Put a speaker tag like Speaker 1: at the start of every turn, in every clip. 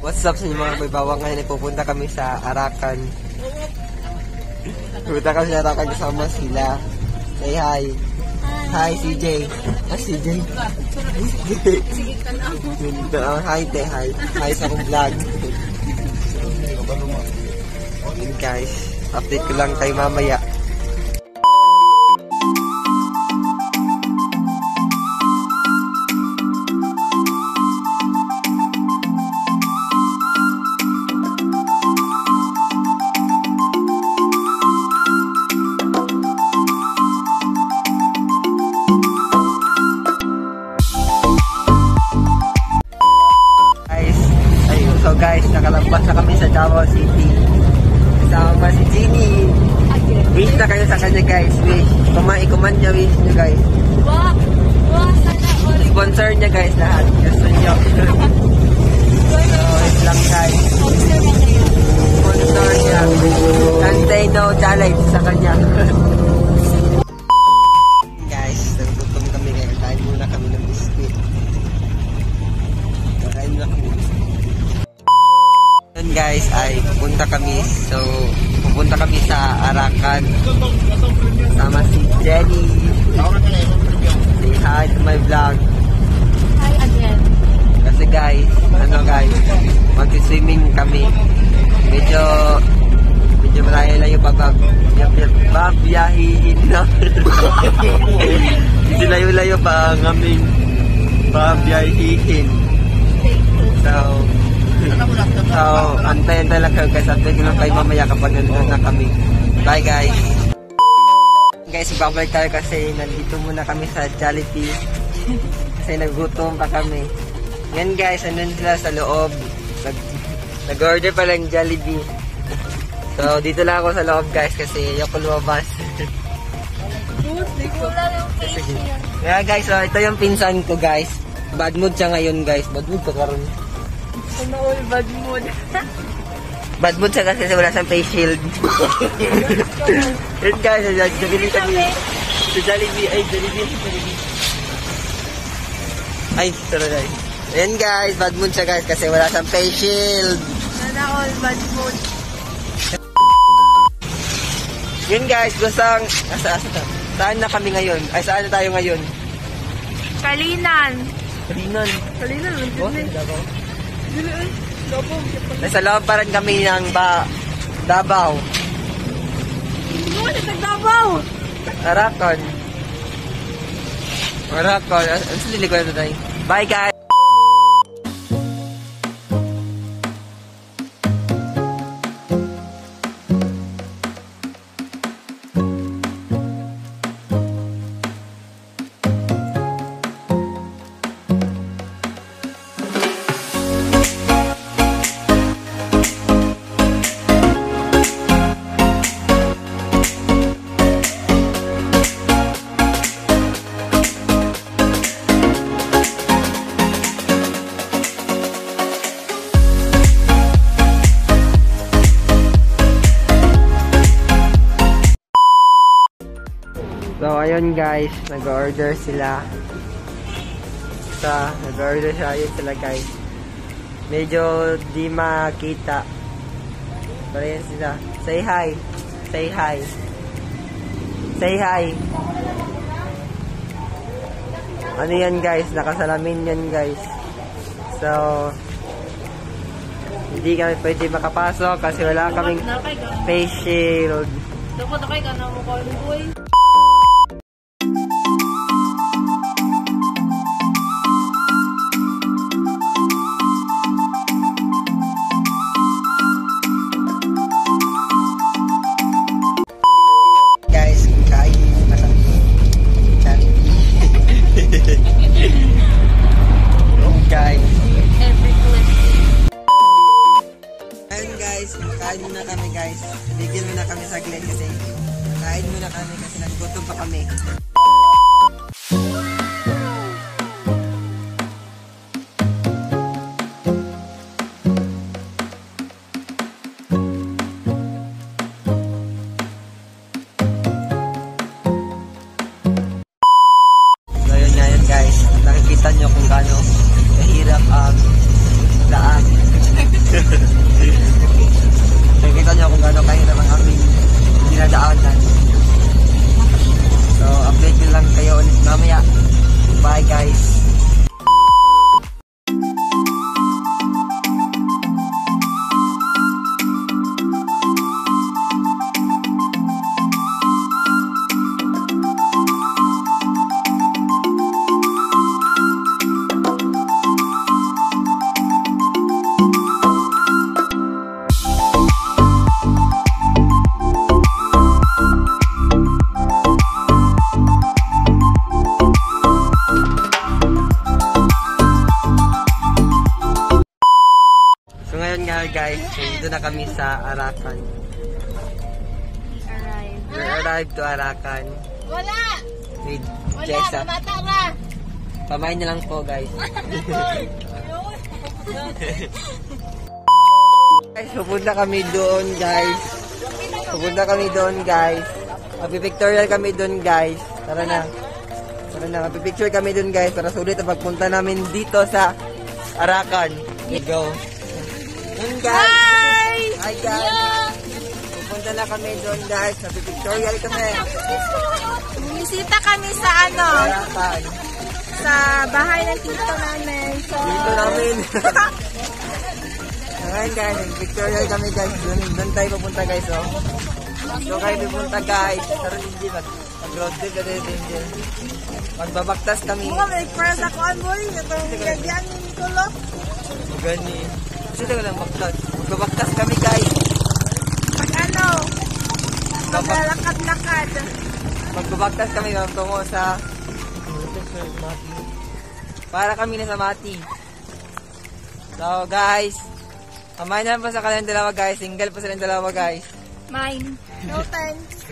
Speaker 1: What's up sa inyo mga kabaybawang? Ngayon ay pupunta kami sa Arakan. Pupunta kami sa Arakan kasama sila. Say hi. Hi CJ. CJ. Hi te, hi. Hi sa akong vlog. Yun guys, update ko lang kayo mamaya. So guys, nakalabas na kami sa Davao City. Kasama si Jeannie. Wish na kayo sa kanya guys. Wish. Kuman niya wish niyo guys. Sponsor niya guys lahat. Gusto niyo. So, wait lang guys. Sponsor niya. And say no challenge sa kanya. Guys, nagutom kami ngayon. Kain muna kami ng biscuit. Kain muna kami ng biscuit. Guys ay pupunta kami sa Arakan sama si Jenny. Say hi to my vlog.
Speaker 2: Hi again.
Speaker 1: Kasi guys mag-swimming kami. Medyo malayo-layo babiyahin na. Medyo layo-layo pa ang aming babiyahin. So, antayin lang kayo guys. Antayin lang kayo mamaya kapag nandun na kami. Bye guys. Guys, babalik tayo kasi nandito muna kami sa Jollibee. Kasi nagutom pa kami. Yan guys, andun sila sa loob. Nag-order pa lang Jollibee. So, dito lang ako sa loob guys kasi ayoko lumabas. Kaya guys, so, ito yung pinsan ko guys. Bad mood siya ngayon guys. Bad mood ka karoon.
Speaker 2: Ano all bad mood?
Speaker 1: Bad mood siya kasi wala siyang face shield. Yun guys, Jollibee kami. Sa Jollibee, ay, sorry guys. Yun guys, bad mood siya guys kasi wala siyang face shield.
Speaker 2: Sana all bad mood.
Speaker 1: Yun guys, gustang, saan na kami ngayon? Ay, saan na tayo ngayon?
Speaker 2: Kalinan.
Speaker 1: Kalinan,
Speaker 2: Oh,
Speaker 1: nasa loob pa rin kami ng Davao.
Speaker 2: Ano sa Davao?
Speaker 1: Arakan. Ang salili ko na tayo. Bye guys! So, ayun guys, nag-order sila. Nag-order sila guys. Medyo di makita. Pero yan sila. Say hi. Say hi. Say hi. Ano yan guys? Nakasalamin yan guys. So, hindi kami pwede makapasok kasi wala kaming face shield.
Speaker 2: Dapat ako ka na mo boy.
Speaker 1: Kain muna kami guys. Bigyan muna kami saglit kasi kain muna kami kasi nagutom pa kami. So yun nga guys. Nakikita nyo kung gaano kahirap ang daan. Hi guys, dito na kami sa Arakan. We arrived to Arakan.
Speaker 2: Wala!
Speaker 1: With
Speaker 2: Wala!
Speaker 1: Jessa.
Speaker 2: Matara!
Speaker 1: Pamain niyo lang po guys. Guys, pupunta kami doon guys. Pupunta kami doon guys. Magpipictorial kami doon guys. Tara na. Tara na, magpipicture kami doon guys. Para sulit ang pagpunta namin dito sa Arakan. Let's go. Doon guys.
Speaker 2: Hi!
Speaker 1: Hi guys. Pupunta na kami doon guys. Magpipictorial kami.
Speaker 2: Bumisita kami sa
Speaker 1: Arakan.
Speaker 2: sa bahay ng tito namin. So,
Speaker 1: Dito namin. Ngayon guys, Victoria kami guys. Doon tayo pupunta guys. Oh. So kayo pupunta guys. Pero hindi mag-road trip ka din. Magbabaktas kami.
Speaker 2: mga may press ako ang boy. Itong gagyan ni Kulo.
Speaker 1: Magani. Kasi tayo lang baktas. Magbabaktas kami guys.
Speaker 2: Maglalakad-lakad.
Speaker 1: Magbabaktas kami tungo sa para kami na sa Mati. So guys, kamay na pa sa kanilang dalawa guys. Single pa silang dalawa guys.
Speaker 2: Mine. No thanks.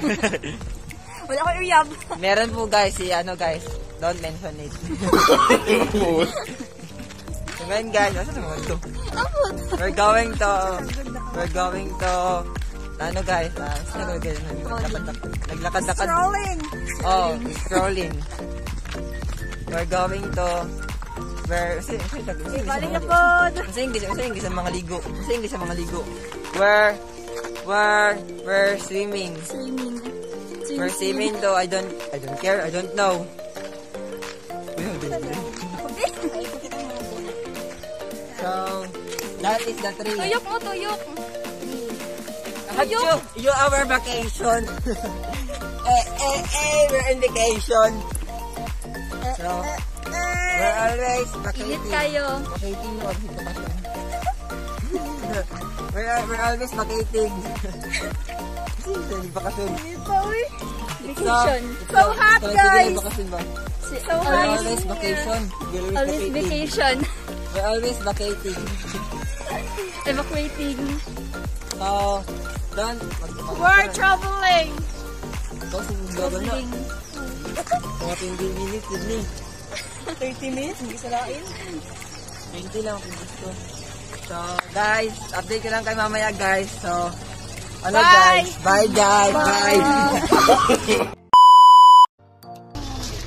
Speaker 2: Wala ko iyab.
Speaker 1: Meron po guys si ano guys. Don't mention it. So ngayon guys, asa naman to? We're going to ano guys, naglakad-lakad.
Speaker 2: Strolling.
Speaker 1: Oh, strolling. We're going to
Speaker 2: Balik na po.
Speaker 1: Sa English ang mga ligo. We're swimming. We're swimming though. I don't care. I don't know. So that is the tree.
Speaker 2: Tuyok mo, tuyok.
Speaker 1: You our vacation. We're in vacation. So we're always vacating.
Speaker 2: Init kayo.
Speaker 1: Vacating mo. We're always vacating. Bakasyon.
Speaker 2: Vacation. So hot, guys.
Speaker 1: Bakasyon ba?
Speaker 2: So
Speaker 1: We're
Speaker 2: hot.
Speaker 1: always vacation. We're
Speaker 2: Always vacation.
Speaker 1: We're always vacating.
Speaker 2: Evacuating.
Speaker 1: So, don't.
Speaker 2: We're traveling.
Speaker 1: Traveling. Mga 20 minutes yun eh.
Speaker 2: 30 minutes, hindi salain.
Speaker 1: 20 lang kung gusto. So, guys, update ko lang kayo mamaya guys. So, ano
Speaker 2: Bye!
Speaker 1: guys? Bye guys! Bye!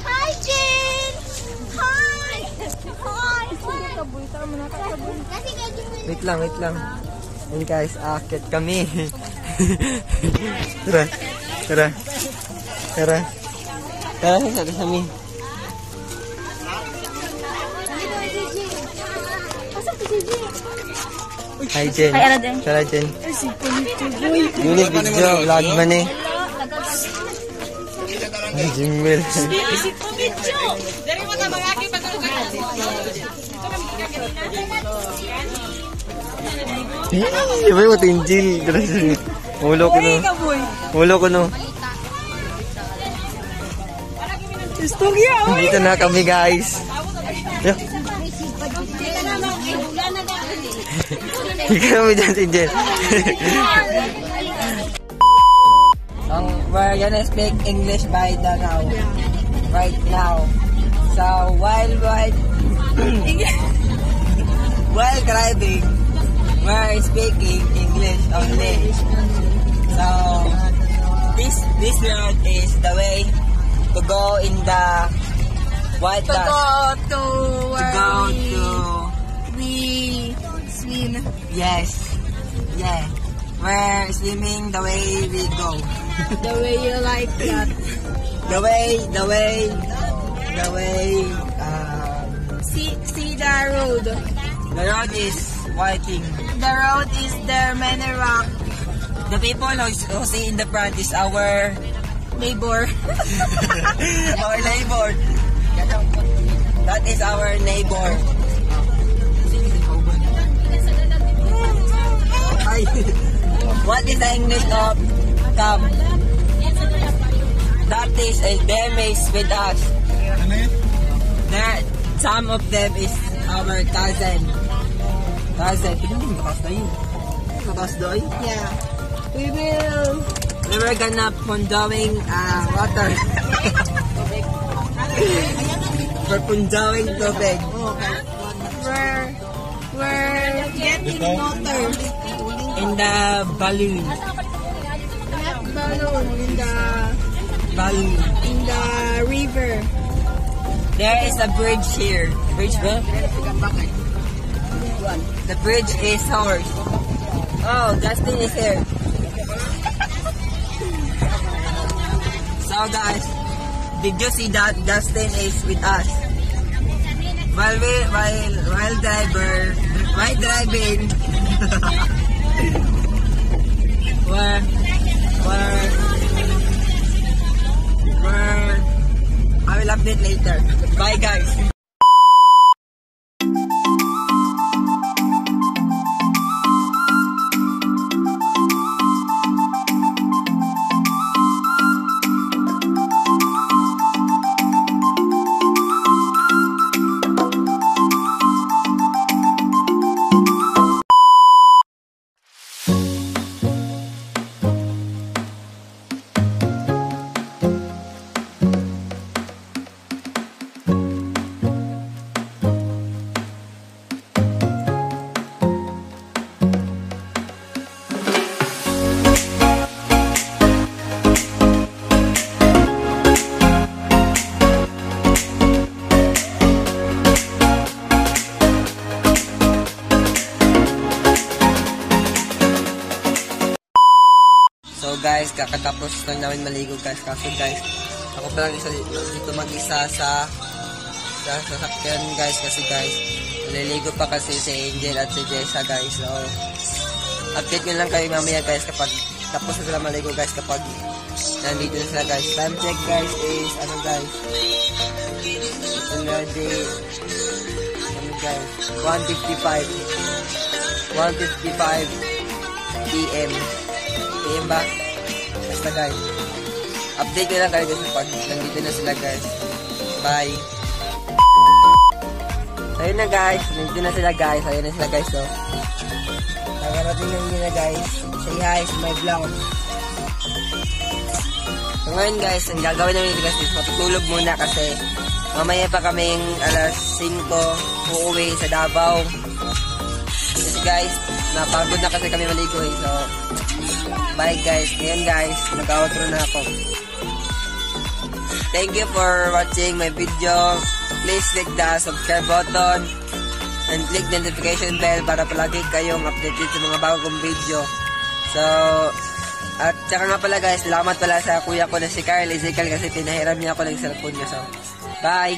Speaker 2: Hi, Jin! Hi! Hi! Sige, kaboy. Tara mo na kaboy.
Speaker 1: Wait lang. Ayun guys, akit kami. Tara. Tara sa kami. Hi Jen.
Speaker 2: Hi, ano din?
Speaker 1: Tara Jen. Unit video, vlog man eh. Ay, Jimmel. Iba yung tinjil. Ulo ko no. Dito na kami guys. Ikaw mo dyan, Tinjil. We're gonna speak English right now. So while driving, we're speaking English only. So this road is the way to go in the white dust.
Speaker 2: To we swim.
Speaker 1: Yes. Yeah. We're swimming the way we go.
Speaker 2: The way you like that.
Speaker 1: The way.
Speaker 2: See the road.
Speaker 1: The road is whiting.
Speaker 2: The road is there many rock.
Speaker 1: The people who see in the front is our
Speaker 2: Neighbor.
Speaker 1: our neighbor. That is our neighbor. What is the English of come? That is them is with us. There, some of them is our cousin. Cousin, pinili mo kasi yun. photos doy?
Speaker 2: Yeah. We
Speaker 1: We're gonna pundawing water. We're pundawing tubig.
Speaker 2: we're getting water.
Speaker 1: In the balloon.
Speaker 2: Not balloon,
Speaker 1: Balloon.
Speaker 2: in the river.
Speaker 1: There is a bridge here. Bridge ba? The bridge is ours. Oh, Justin is here. So guys, did you see that Justin is with us? While driving, I will update later. Bye guys. So guys, kakatapos lang namin maligo guys. Kaso guys, ako pa lang isa dito mag-isa sa sasakyan guys. Kasi guys, naliligo pa kasi si Angel at si Jessa guys. So, update nyo lang kayo mamaya guys kapag tapos na sila maligo guys. Kapag nandito na sila guys. Time check guys is ano guys. It's already ano guys, 1:55 PM. PM ba? Basta guys. Update nyo lang kayo guys pag nandito na sila guys. Bye! Ayun na guys. Nandito na sila guys. Ayun na sila guys. So, nakarating na nila guys. Say hi sa my vlog. So ngayon guys, ang gagawin namin nila guys is matutulog muna kasi mamaya pa kaming alas 5 uuwi sa Davao. Kasi guys, napagod na kasi kami maligo eh. So, bye guys. Ngayon guys, mag-outro na ako. Thank you for watching my video. Please click the subscribe button and click the notification bell para palagi kayong updated sa mga bagong video. So, at saka nga pala guys, salamat pala sa kuya ko na si Carl Ezekiel kasi pinahiram niya ako ng cellphone niya. So, bye!